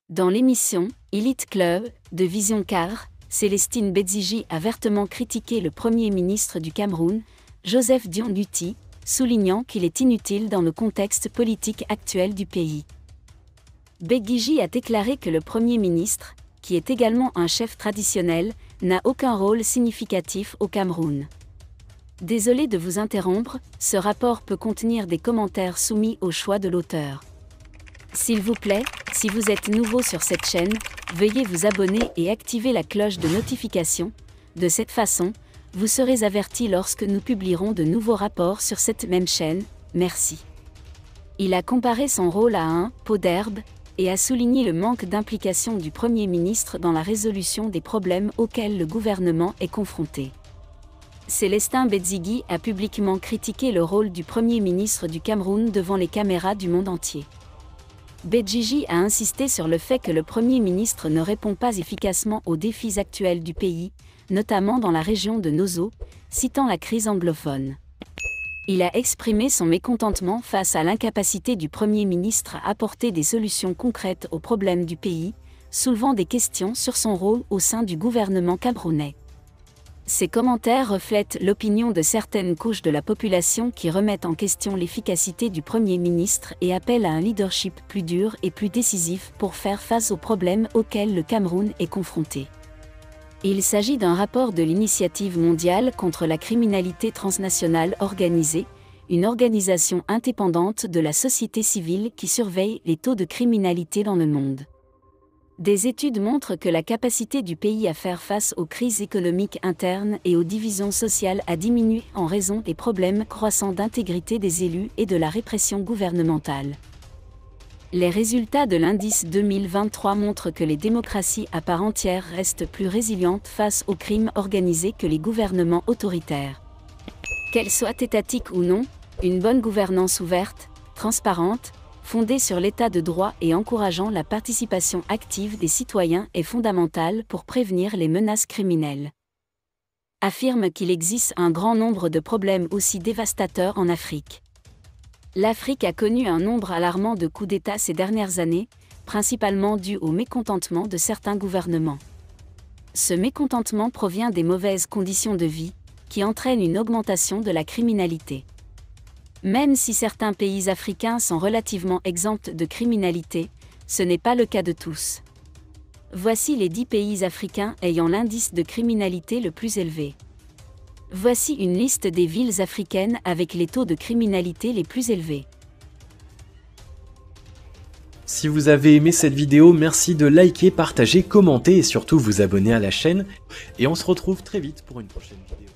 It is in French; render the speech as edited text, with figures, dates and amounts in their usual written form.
Dans l'émission « Elite Club » de Vision Car, Célestine Bédzigi a vertement critiqué le Premier ministre du Cameroun, Joseph Dion-Nuti, soulignant qu'il est inutile dans le contexte politique actuel du pays. Bédzigi a déclaré que le Premier ministre, qui est également un chef traditionnel, n'a aucun rôle significatif au Cameroun. Désolé de vous interrompre, ce rapport peut contenir des commentaires soumis au choix de l'auteur. S'il vous plaît, si vous êtes nouveau sur cette chaîne, veuillez vous abonner et activer la cloche de notification. De cette façon, vous serez averti lorsque nous publierons de nouveaux rapports sur cette même chaîne. Merci. Il a comparé son rôle à un « pot d'herbe » et a souligné le manque d'implication du Premier ministre dans la résolution des problèmes auxquels le gouvernement est confronté. Célestin Bédzigi a publiquement critiqué le rôle du Premier ministre du Cameroun devant les caméras du monde entier. Bédzigi a insisté sur le fait que le Premier ministre ne répond pas efficacement aux défis actuels du pays, notamment dans la région de Nozo, citant la crise anglophone. Il a exprimé son mécontentement face à l'incapacité du Premier ministre à apporter des solutions concrètes aux problèmes du pays, soulevant des questions sur son rôle au sein du gouvernement camerounais. Ces commentaires reflètent l'opinion de certaines couches de la population qui remettent en question l'efficacité du Premier ministre et appellent à un leadership plus dur et plus décisif pour faire face aux problèmes auxquels le Cameroun est confronté. Il s'agit d'un rapport de l'Initiative mondiale contre la criminalité transnationale organisée, une organisation indépendante de la société civile qui surveille les taux de criminalité dans le monde. Des études montrent que la capacité du pays à faire face aux crises économiques internes et aux divisions sociales a diminué en raison des problèmes croissants d'intégrité des élus et de la répression gouvernementale. Les résultats de l'indice 2023 montrent que les démocraties à part entière restent plus résilientes face aux crimes organisés que les gouvernements autoritaires. Qu'elles soient étatiques ou non, une bonne gouvernance ouverte, transparente, fondée sur l'état de droit et encourageant la participation active des citoyens est fondamentale pour prévenir les menaces criminelles. Affirme qu'il existe un grand nombre de problèmes aussi dévastateurs en Afrique. L'Afrique a connu un nombre alarmant de coups d'État ces dernières années, principalement dû au mécontentement de certains gouvernements. Ce mécontentement provient des mauvaises conditions de vie, qui entraînent une augmentation de la criminalité. Même si certains pays africains sont relativement exempts de criminalité, ce n'est pas le cas de tous. Voici les 10 pays africains ayant l'indice de criminalité le plus élevé. Voici une liste des villes africaines avec les taux de criminalité les plus élevés. Si vous avez aimé cette vidéo, merci de liker, partager, commenter et surtout vous abonner à la chaîne. Et on se retrouve très vite pour une prochaine vidéo.